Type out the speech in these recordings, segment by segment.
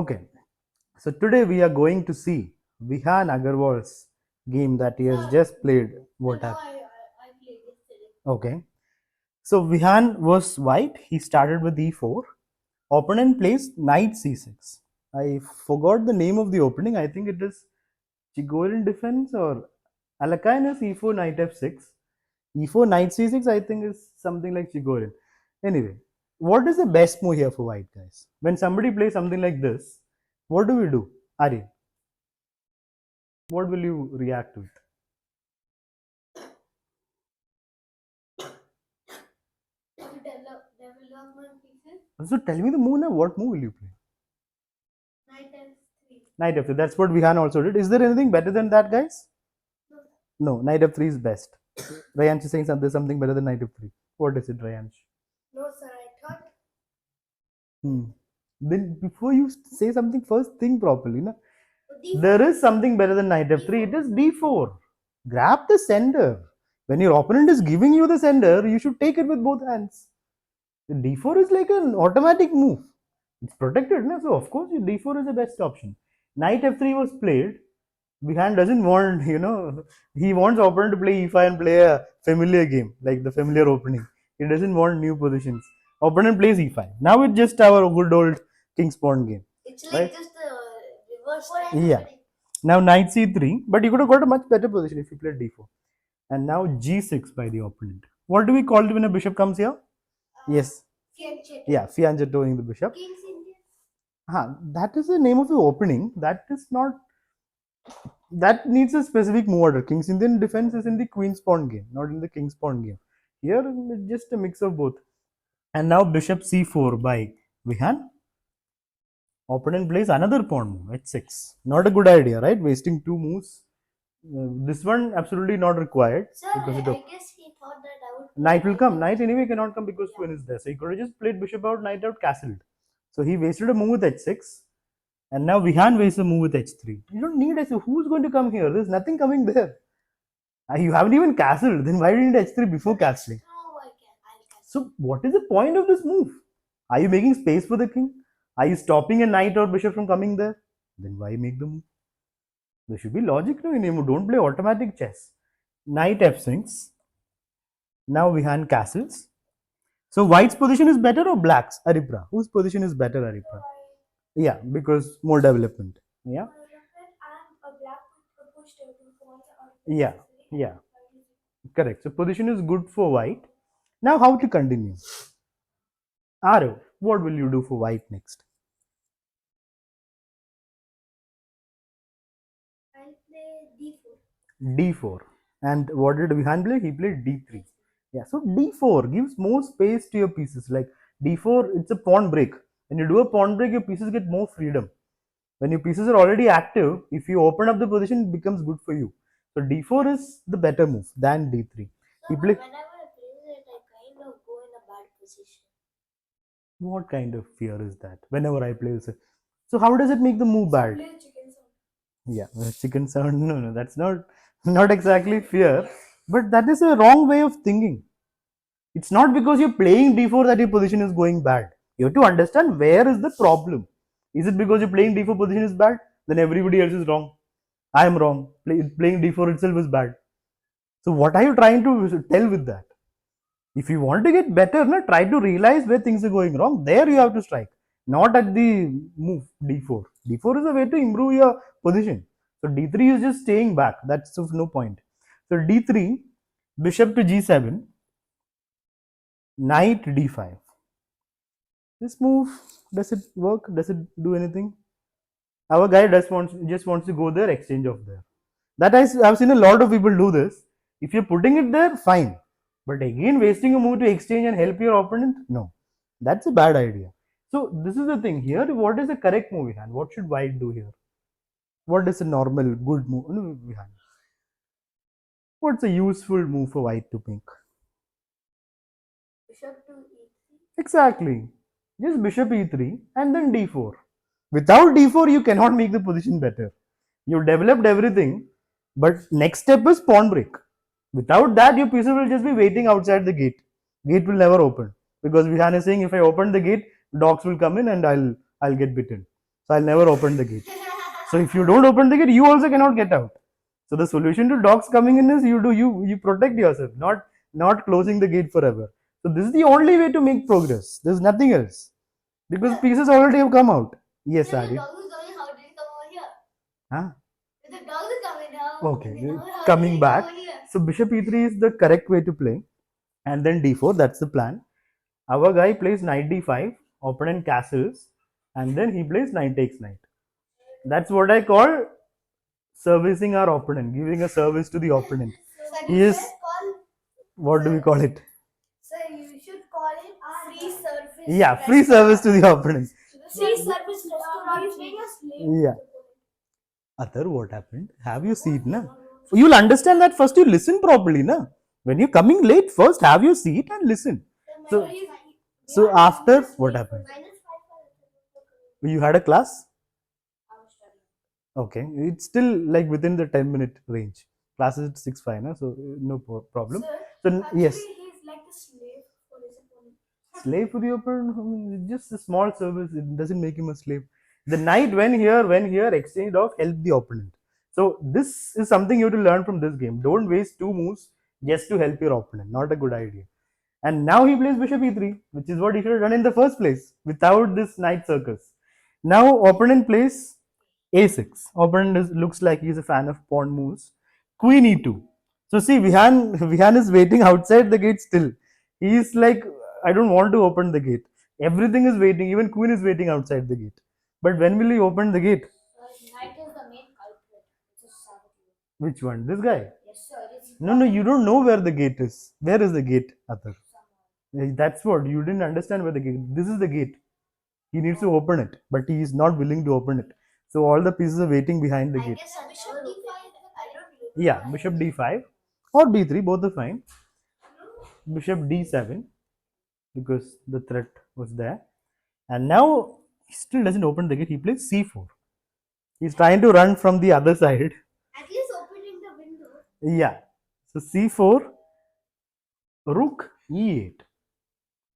Okay, so today we are going to see Vihan Agarwal's game that he has just played. What happened? I played yesterday. Okay, so Vihan was white. He started with e4. Opponent plays knight c6. I forgot the name of the opening. I think it is Chigorin defense or Alakain is e4 knight f6. E4 knight c6 I think is something like Chigorin. Anyway, what is the best move here for white guys? When somebody plays something like this, what do we do? Ari, what will you react to it? So tell me the move now. What move will you play? Knight f3. Knight f3. That's what Vihan also did. Is there anything better than that, guys? No, knight f3 is best. Rayansh is saying there's something better than knight f3. What is it, Rayansh? No, sir. I thought. Then before you say something, first think properly. Na? There is something better than knight f3. It is d4. Grab the sender. When your opponent is giving you the sender, you should take it with both hands. The d4 is like an automatic move. It's protected, na? So of course d4 is the best option. Knight f3 was played. Vihan doesn't want, he wants opponent to play e5 and play a familiar game, like the familiar opening. He doesn't want new positions. Opponent plays e5. Now it's just our good old king's pawn game. It's like right? Just the reverse. Yeah. Now knight c3, but you could have got a much better position if you played d4. And now g6 by the opponent. What do we call it when a bishop comes here? Yes. Fianchetto. Yeah, fianchettoing the bishop. King's Indian. That is the name of the opening. That is not. That needs a specific move order. King's Indian defense is in the queen's pawn game, not in the king's pawn game. Here, it's just a mix of both. And now bishop c4 by Vihan. Opponent plays another pawn move, h6. Not a good idea, right? Wasting two moves. This one absolutely not required. Sir, because I guess he thought that I would. Knight will come. Knight anyway cannot come because queen is there. So he could have just played bishop out, knight out, castled. So he wasted a move with h6. And now Vihan wastes a move with h3. You don't need h3. Who's going to come here? There's nothing coming there. You haven't even castled. Then why didn't h3 before castling? So what is the point of this move? Are you making space for the king? Are you stopping a knight or bishop from coming there? Then why make the move? There should be logic to it. Don't play automatic chess. Knight f6. Now Vihan castles. So white's position is better or black's? Aripra. Whose position is better, Aripra? Yeah, because more development. Yeah. Yeah, yeah. Correct. So position is good for white. Now how to continue? Arav, what will you do for white next? I'll play d4. d4. And what did Vihan play? He played d3. Yeah, so d4 gives more space to your pieces. Like d4, it's a pawn break. When you do a pawn break, your pieces get more freedom. When your pieces are already active, if you open up the position, it becomes good for you. So d4 is the better move than d3. So whenever I play it, I kind of go in a bad position. What kind of fear is that? Whenever I play this, so how does it make the move bad? Chicken sound. Yeah, chicken sound. No, that's not exactly fear, but that is a wrong way of thinking. It's not because you're playing d4 that your position is going bad. You have to understand where is the problem. Is it because you're playing d4 position is bad? Then everybody else is wrong. I am wrong. Playing d4 itself is bad. So what are you trying to tell with that? If you want to get better, try to realize where things are going wrong. There you have to strike, not at the move d4. d4 is a way to improve your position. So d3 is just staying back. That's of no point. So d3, bishop to g7, knight d5. This move, does it work? Does it do anything? Our guy just wants to go there, exchange off there. That I've seen a lot of people do this. If you're putting it there, fine. But again, wasting a move to exchange and help your opponent, no. That's a bad idea. So this is the thing here. What is the correct move, Vihan? What should white do here? What is a normal good move? No, Vihan. What's a useful move for white to make? Bishop to e3. Exactly. Just bishop e3 and then d4. Without d4, you cannot make the position better. You developed everything, but next step is pawn break. Without that, your pieces will just be waiting outside the gate. Gate will never open because Vihan is saying if I open the gate, dogs will come in and I'll get bitten. So I'll never open the gate. So if you don't open the gate, you also cannot get out. So the solution to dogs coming in is you protect yourself, not closing the gate forever. So this is the only way to make progress. There's nothing else because pieces already have come out. Yes, Ari. Huh? Okay, coming back. So bishop e3 is the correct way to play, and then d4. That's the plan. Our guy plays knight d5, opponent castles, and then he plays knight takes knight. That's what I call servicing our opponent, giving a service to the opponent. He is, what do we call it? So you should call it free service. Yeah, free service to the opponent. Free service restaurant. Yeah. Athar, what happened? Have your seat, na? You'll understand that first you listen properly, na? When you're coming late, first have your seat and listen. So after, what happened? You had a class? Okay, it's still like within the 10-minute range. Class is at 6:05, na? So no problem. So yes. He's like a slave for his opponent. Slave for the opponent, just a small service. It doesn't make him a slave. The knight, when here, exchange off, help the opponent. So this is something you have to learn from this game. Don't waste two moves just to help your opponent. Not a good idea. And now he plays bishop e3, which is what he should have done in the first place without this knight circus. Now opponent plays a6. Opponent looks like he's a fan of pawn moves. Queen e2. So see, Vihan is waiting outside the gate still. He's like, I don't want to open the gate. Everything is waiting. Even Queen is waiting outside the gate. But when will he open the gate? Knight is the main culprit. Which one? This guy? Yes, sir. No, you don't know where the gate is. Where is the gate, Athar? That's what you didn't understand where the gate. This is the gate. He needs to open it, but he is not willing to open it. So all the pieces are waiting behind the gate. Bishop d5. Yeah, bishop d5 or b3, both are fine. Bishop d7 because the threat was there. And now he still doesn't open the gate. He plays c4. He's trying to run from the other side. At least opening the window. Yeah. So c4, rook e8.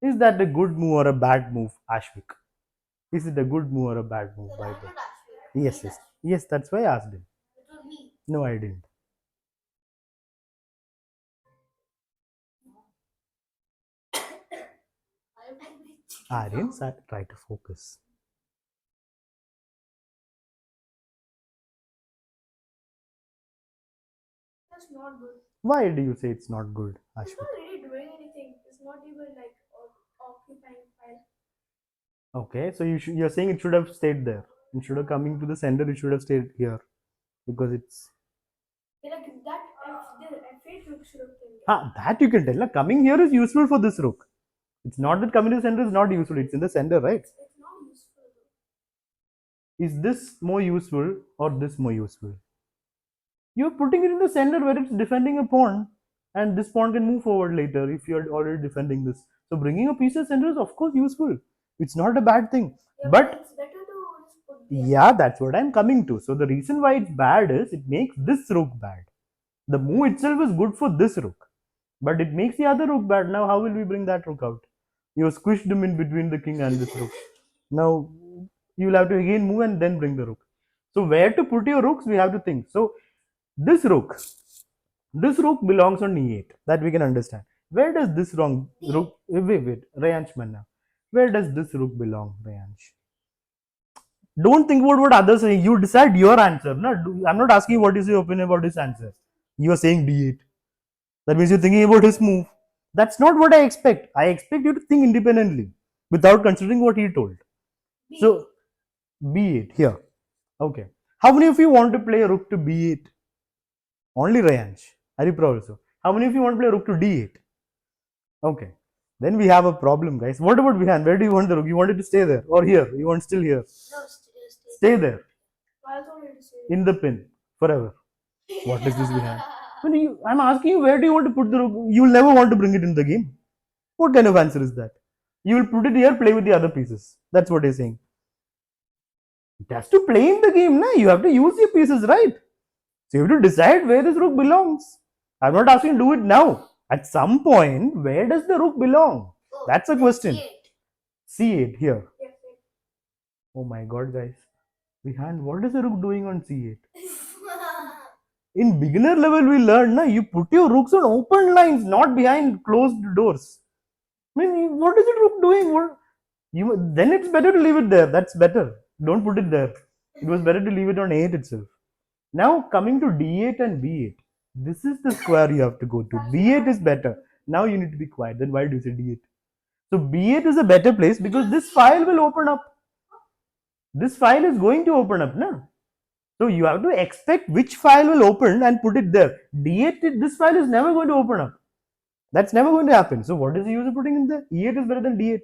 Is that a good move or a bad move, Ashvik? Is it a good move or a bad move by the? Yes, that's why I asked him. No, I didn't. Aryan, try to focus. That's not good. Why do you say it's not good, It's Ashvik? not really doing anything. It's not even like occupying file. Okay, so you're saying it should have stayed there. Instead of coming to the center, it should have stayed here because it's. Like that F8 rook should have been. That you can tell. Na? Coming here is useful for this rook. It's not that coming to the center is not useful. It's in the center, right? It's not useful. Is this more useful or this more useful? You're putting it in the center where it's defending a pawn, and this pawn can move forward later if you're already defending this. So bringing a piece of center is of course useful. It's not a bad thing. Yeah, But it's better to just put yeah, that's what I'm coming to. So the reason why it's bad is it makes this rook bad. The move itself is good for this rook, but it makes the other rook bad. Now how will we bring that rook out? You squished him in between the king and this rook. Now you will have to again move and then bring the rook. So where to put your rooks, we have to think. So this rook belongs on e8. That we can understand. Where does this rook? Wait, Rayansh Manna. Where does this rook belong, Rayansh? Don't think about what others say. You decide your answer. No, I'm not asking what is your opinion about his answer. You are saying d8. That means you're thinking about his move. That's not what I expect. I expect you to think independently without considering what he told. So b8 here. Okay. How many of you want to play rook to b8? Only Rayansh. Haripra also. How many of you want to play rook to d8? Okay. Then we have a problem, guys. What about Vihan? Where do you want the rook? You want it to stay there or here? You want still here? No, Stay there. I also wanted to say In the pin forever. What is this Vihan? I'm asking you, where do you want to put the rook? You will never want to bring it in the game. What kind of answer is that? You will put it here, play with the other pieces. That's what he's saying. It has to play in the game, na? You have to use your pieces, right? So you have to decide where this rook belongs. I'm not asking you to do it now. At some point, where does the rook belong? That's a question. C8 here. yes. Oh my god, guys. Behind, what is the rook doing on c8? In beginner level, we learned, na, you put your rooks on open lines, not behind closed doors. I mean, what is the rook doing? What you then it's better to leave it there. That's better. Don't put it there. It was better to leave it on 8 itself. Now coming to d8 and b8. This is the square you have to go to. b8 is better. Now you need to be quiet. Then why do you say d8? So b8 is a better place because this file will open up. This file is going to open up, na? So you have to expect which file will open and put it there. D8, this file is never going to open up. That's never going to happen. So what is the use of putting in there? E8 is better than D8.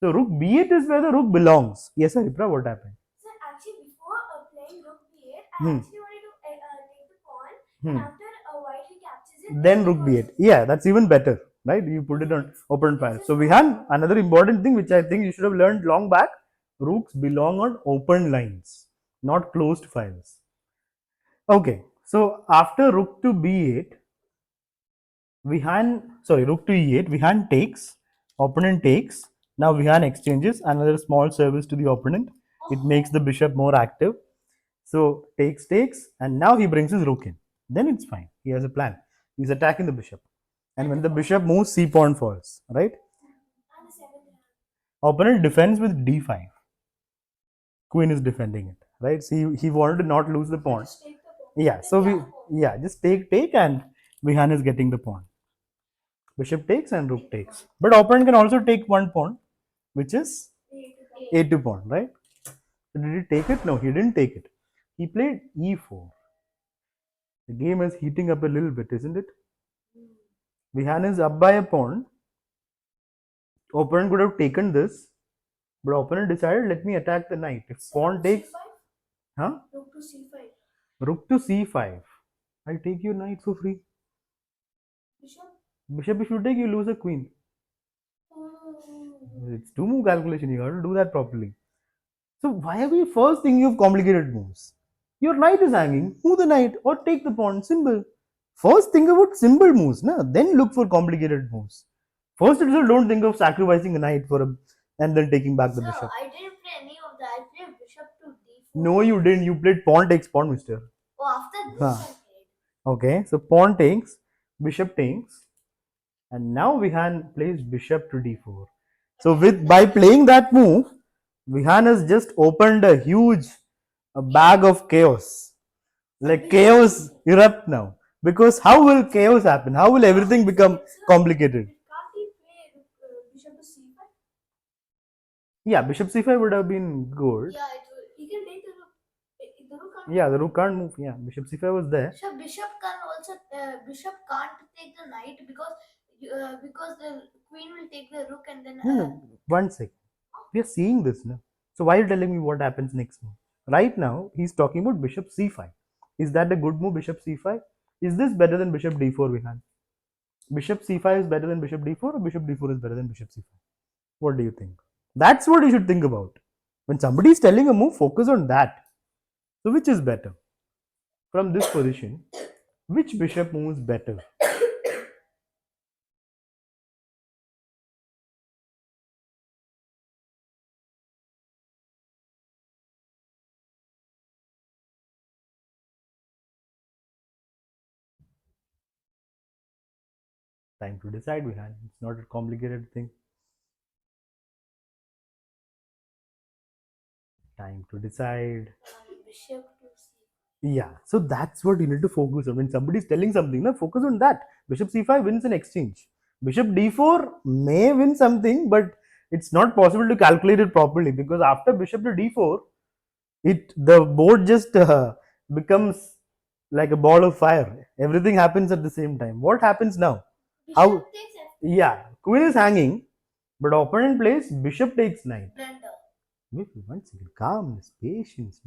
So rook B8 is where the rook belongs. Yes, Haripra, what happened? So actually, before playing rook b8, I Hmm. actually wanted to take the pawn, Hmm. and after white recaptures it, Then rook B8. Yeah, that's even better, right? You put it on open file. So we have another important thing which I think you should have learned long back. Rooks belong on open lines, not closed files. Okay, so after rook to b8, rook to e8, Vihan takes, opponent takes. Now Vihan exchanges another small service to the opponent. It makes the bishop more active. So takes, and now he brings his rook in. Then it's fine. He has a plan. He's attacking the bishop. And when the bishop moves, c pawn falls, right? and the seventh round. Opponent defends with d5. Queen is defending it, right? So he wanted to not lose the pawn. Just take the pawn. Yeah, so just take, and Vihan is getting the pawn. Bishop takes and rook takes. But opponent can also take one pawn, which is a2 pawn, right? So did he take it? No, he didn't take it. He played e4. The game is heating up a little bit, isn't it? Vihan is up by a pawn. Opponent could have taken this, but opponent decided, let me attack the knight. If pawn takes, huh? Rook to c5. Rook to c5. I take your knight for free. Bishop. Bishop, if you take, you lose a queen. Oh. It's two move calculation. You have to do that properly. So why are we first thinking of complicated moves? Your knight is hanging. Move the knight or take the pawn. Simple. First think about simple moves, na? Then look for complicated moves. First itself, don't think of sacrificing a knight for a and then taking back the bishop. I didn't play any of that. I played bishop to d4. No, you didn't. You played pawn takes pawn, mister. Oh, after this Huh. I played. Okay, so pawn takes, bishop takes, and now Vihan plays bishop to d4. So by playing that move, Vihan has just opened a huge bag of chaos. Like chaos erupt now. Because how will chaos happen? How will everything become complicated? Can't he play bishop to c5? Yeah, bishop c5 would have been good. Yeah, he can take the rook. The rook can't. Yeah, the rook can't move. Yeah, bishop c5 was there. So bishop can also bishop can't take the knight because the queen will take the rook and then. No, 1 sec. We are seeing this now. So why are you telling me what happens next move? Right now, he's talking about bishop c5. Is that a good move, bishop c5? Is this better than bishop d4, Vihan? Bishop c5 is better than bishop d4, or bishop d4 is better than bishop c5? What do you think? That's what you should think about. When somebody is telling a move, focus on that. So which is better? From this position, which bishop moves better? Time to decide, Vihan. It's not a complicated thing. Time to decide. Bishop to c5. Yeah, so that's what you need to focus on. When somebody is telling something, na, focus on that. Bishop c5 wins an exchange. Bishop d4 may win something, but it's not possible to calculate it properly because after bishop to d4, the board just becomes like a ball of fire. Everything happens at the same time. What happens now? How? Bishop takes f. Yeah, queen is hanging, but opponent plays bishop takes knight. Blunder. Wait 1 second, calmness, patience.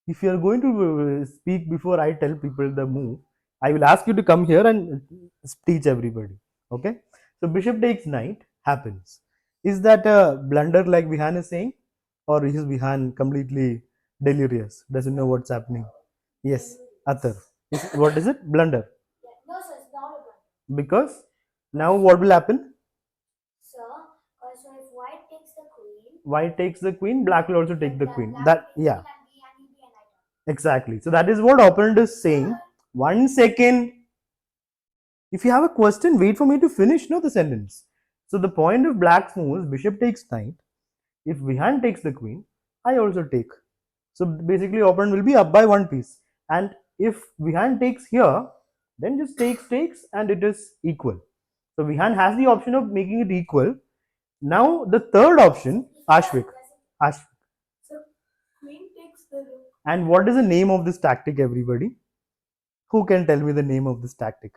If you are going to speak before I tell people the move, I will ask you to come here and teach everybody. Okay? So bishop takes knight happens. Is that a blunder like Vihan is saying? Or is Vihan completely delirious? Doesn't know what's happening? Yes, Athar. What is it? Blunder. Yeah. No, sir, it's not a blunder. Because now what will happen? So if white takes the queen, White takes the queen, black will also take the black queen. will That, take yeah. Exactly. So that is what opponent is saying. 1 second. If you have a question, wait for me to finish, no, the sentence. So the point of black's move is bishop takes knight. If Vihan takes the queen, I also take. So basically, opponent will be up by one piece. And if Vihan takes here, then just takes, and it is equal. So Vihan has the option of making it equal. Now the third option, Ashvik. Ashvik. So queen takes the rook. And what is the name of this tactic, everybody? Who can tell me the name of this tactic?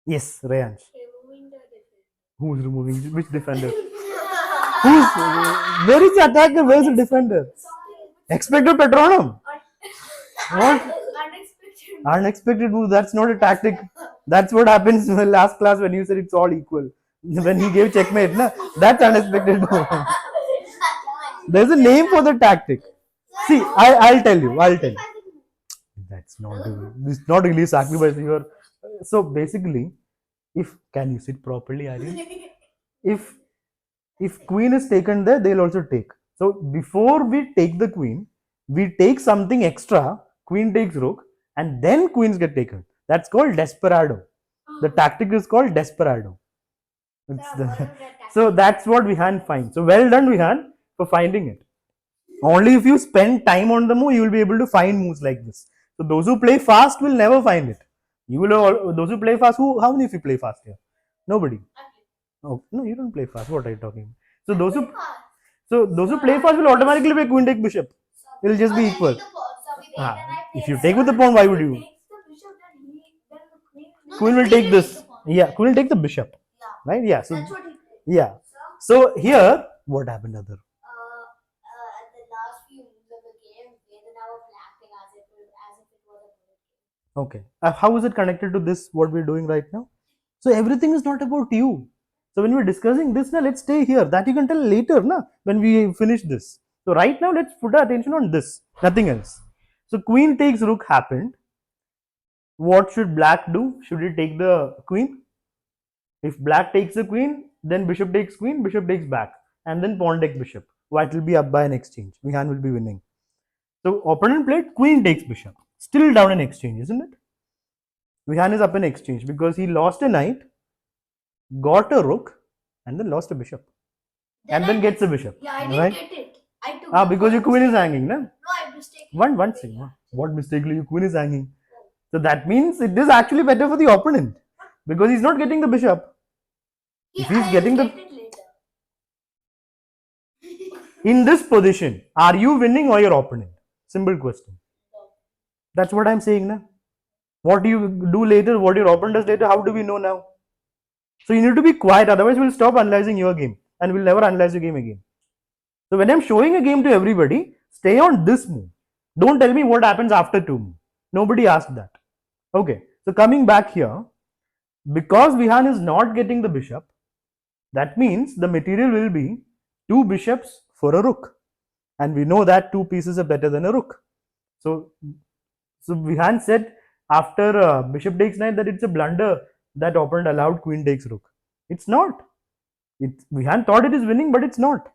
Yes, Rayansh. Removing the defender. Who's removing which defender? Who's where is the attacker? Where is the defender? Expected Patronum. What? Unexpected. Unexpected move. That's not a tactic. That's what happens in the last class when you said it's all equal. When he gave checkmate, na? That's unexpected move. There's a name for the tactic. See, I'll tell you. That's not this is not really sacrifice. So basically, if can you sit properly, Aryan? If queen is taken there, they'll also take. So before we take the queen, we take something extra. Queen takes rook, and then queens get taken. That's called desperado. The tactic is called desperado. So that's what Vihan finds. So well done, Vihan, for finding it. Only if you spend time on the move, you will be able to find moves like this. So those who play fast will never find it. You will those who play fast. How many of you play fast here? Nobody. Oh no, you don't play fast. What are you talking? So those who play fast will automatically play queen take bishop. It will just be equal. If you take with the pawn, why would you? Queen will take this. Yeah, queen will take the bishop. Right? Yeah. So yeah. So here, what happened, other? At the last few moves of the game, Vedan was acting as if it was a bullet game. Okay. How is it connected to this? What we're doing right now? So everything is not about you. So when we're discussing this, now let's stay here. That you can tell later, na, when we finish this. So right now, let's put our attention on this. Nothing else. So queen takes rook happened. What should black do? Should he take the queen? If black takes the queen, then bishop takes queen, bishop takes back, and then pawn takes bishop. White will be up by an exchange. Vihan will be winning. So opponent played queen takes bishop. Still down an exchange, isn't it? Vihan is up in exchange because he lost a knight, got a rook, and then lost a bishop. And then gets a bishop. Yeah, I didn't right? get it. I took Because your queen is hanging, na? No, I mistaken. One second. What mistakenly your queen is hanging? So that means it is actually better for the opponent because he's not getting the bishop. If he's getting the in this position, are you winning or your opponent? Simple question. That's what I'm saying, na? What you do later, what your opponent does later, how do we know now? So you need to be quiet, otherwise we'll stop analyzing your game and we'll never analyze your game again. So when I'm showing a game to everybody, stay on this move. Don't tell me what happens after 2 moves. Nobody asked that. Okay, so coming back here, because Vihan is not getting the bishop, that means the material will be 2 bishops for a rook. And we know that 2 pieces are better than a rook. So Vihan said after bishop takes knight that it's a blunder that opponent allowed queen takes rook. It's not. Vihan thought it is winning, but it's not.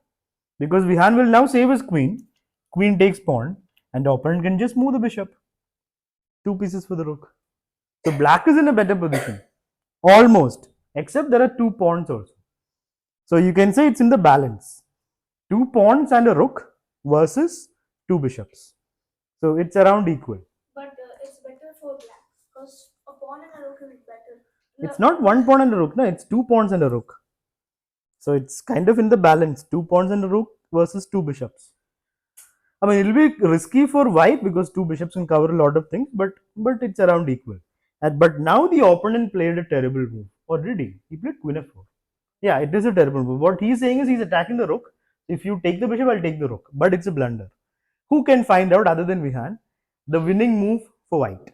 Because Vihan will now save his queen. Queen takes pawn, and the opponent can just move the bishop. 2 pieces for the rook. So black is in a better position. Almost. Except there are 2 pawns also. So you can say it's in the balance. 2 pawns and a rook versus 2 bishops. So it's around equal. But it's better for black because a pawn and a rook is better. It's not 1 pawn and a rook, no, it's 2 pawns and a rook. So it's kind of in the balance. 2 pawns and a rook versus 2 bishops. I mean, it'll be risky for white because 2 bishops can cover a lot of things, but it's around equal. But now the opponent played a terrible move. Or did he? He played queen f4. Yeah, it is a terrible move. What he's saying is he's attacking the rook. If you take the bishop, I'll take the rook. But it's a blunder. Who can find out other than Vihan the winning move for white?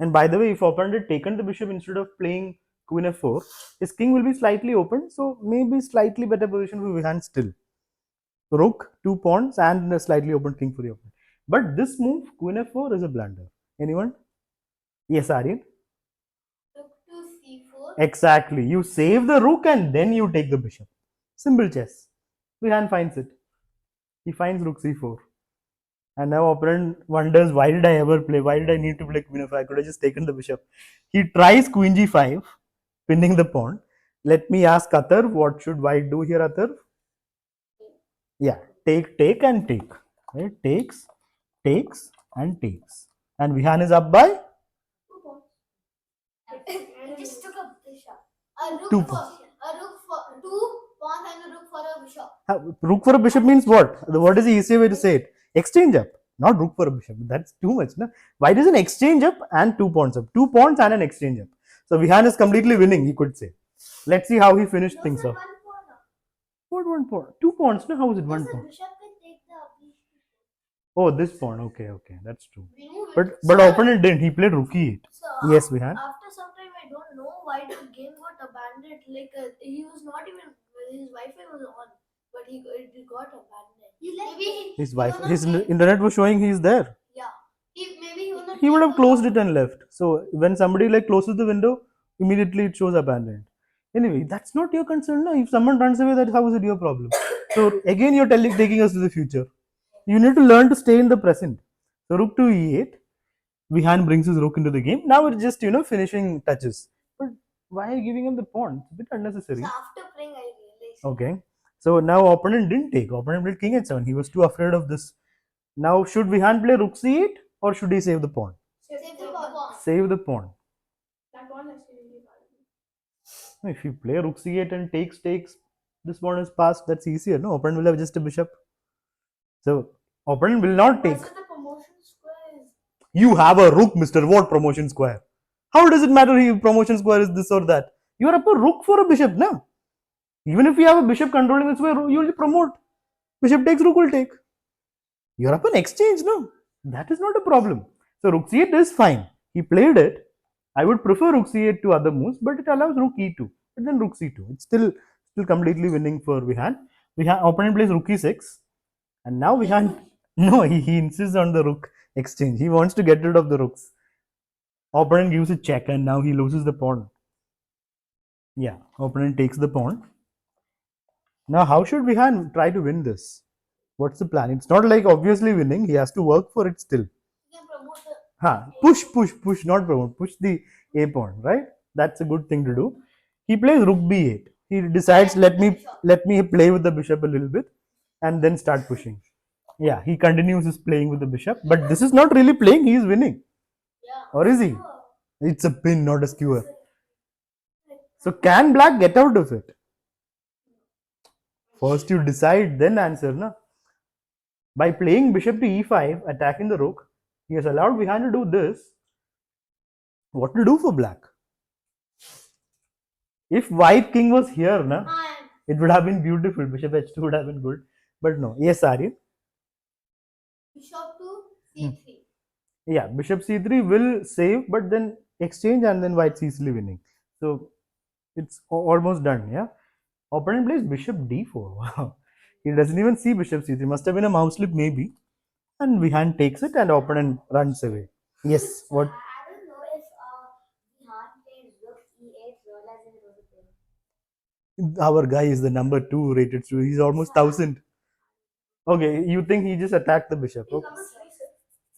And by the way, if opponent had taken the bishop instead of playing queen f4, his king will be slightly open. So maybe slightly better position for Vihan still. Rook, 2 pawns, and a slightly open king for the opponent. But this move, queen f4, is a blunder. Anyone? Yes, Aryan? Rook to c4. Exactly. You save the rook and then you take the bishop. Simple chess. Vihan finds it. He finds rook c4. And now opponent wonders, why did I ever play? Why did I need to play queen f5? I could have just taken the bishop. He tries queen g5, pinning the pawn. Let me ask Atar, what should white do here, Atar? Yeah, take and take. Right? Takes and takes. And Vihan is up by 2 pawns. He just took a bishop. A rook 2 for pawns. a rook for 2 pawns and a rook for a bishop. Rook for a bishop means what? What is the easier way to say it? Exchange up, not rook for a bishop. That's too much. No? Why does an exchange up and 2 pawns up? 2 pawns and an exchange up. So Vihan is completely winning, he could say. Let's see how he finished No, things sir, off. 1 pawn. What 1 pawn? 2 pawns, no? How is it No, 1 sir, pawn? bishop can take the upbeat. Oh, this pawn. Okay, that's true. Remove it. But Sir, opponent didn't. He played rook e8. sir, Yes, Vihan. after some time, I don't know why the game got abandoned. Like he was not even his Wi-Fi was on, but it got abandoned. Maybe His he wife, was his not playing. internet was showing he's there. Yeah, maybe he was not. He would playing have for closed long. it and left. So when somebody like closes the window, immediately it shows abandoned. Anyway, that's not your concern. No? If someone runs away, that how is it your problem? So again, you're taking us to the future. You need to learn to stay in the present. So rook to e8. Vihan brings his rook into the game. Now it's just finishing touches. But why are you giving him the pawn? It's a bit unnecessary. So after playing, I realized. Okay. So now opponent didn't take. Opponent played king h7. He was too afraid of this. Now should Vihan play rook c8 or should he save the pawn? Save the pawn. Save the pawn. That pawn is really If you play rook c8 and takes, this pawn is passed. That's easier. No, opponent will have just a bishop. So opponent will not take. the promotion square is. You have a rook, Mr. What promotion square? How does it matter if promotion square is this or that? You are up a rook for a bishop, no? Even if you have a bishop controlling the square, you will promote. Bishop takes, rook will take. You're up an exchange, no? That is not a problem. So rook c8 is fine. He played it. I would prefer rook c8 to other moves, but it allows rook e2. But then rook c2. It's still completely winning for Vihan. Opponent plays rook e6. And now Vihan, no, he insists on the rook exchange. He wants to get rid of the rooks. Opponent gives a check and now he loses the pawn. Yeah, opponent takes the pawn. Now how should Vihan try to win this? What's the plan? It's not like obviously winning. He has to work for it still. You can promote the. Push, not promote. Push the a pawn, right? That's a good thing to do. He plays rook b8. He decides let me play with the bishop a little bit and then start pushing. Yeah, he continues his playing with the bishop, but this is not really playing. He is winning, Yeah. or is he? It's a pin, not a skewer. So can black get out of it? First you decide, then answer, na? By playing bishop to e5, attacking the rook, he has allowed Vihan to do this. What to do for black? If white king was here, na, it would have been beautiful. Bishop h2 would have been good. But no. Yes, Aryan? Bishop to c3. Yeah, bishop c3 will save, but then exchange and then white's easily winning. So it's almost done, yeah? Opponent plays bishop d4. Wow. He doesn't even see bishop c3. Must have been a mouse slip maybe. And Vihan takes it and opponent runs away. Yes, what? I don't know if Vihan played rook e8, realizing it was a pin. Our guy is the number 2 rated student. He's almost 1000. Okay, you think he just attacked the bishop? Okay.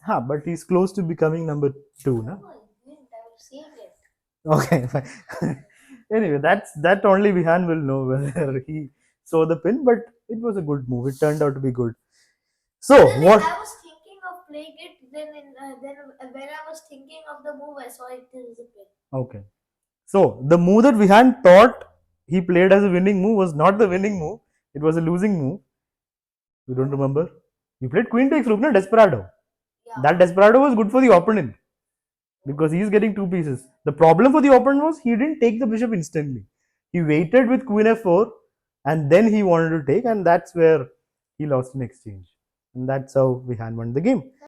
Huh, but he's close to becoming number 2, no? No, I didn't. I would save it. Okay, fine. Anyway, that only Vihan will know whether he saw the pin, but it was a good move. It turned out to be good. So Then what? I was thinking of playing it. Then when I was thinking of the move, I saw it was a pin. Okay. So the move that Vihan thought he played as a winning move was not the winning move. It was a losing move. You don't remember? You played queen takes rook, no? Desperado. Yeah. That Desperado was good for the opponent because he's getting 2 pieces. The problem for the opponent was he didn't take the bishop instantly. He waited with queen f4 and then he wanted to take, and that's where he lost in exchange. And that's how Vihan won the game.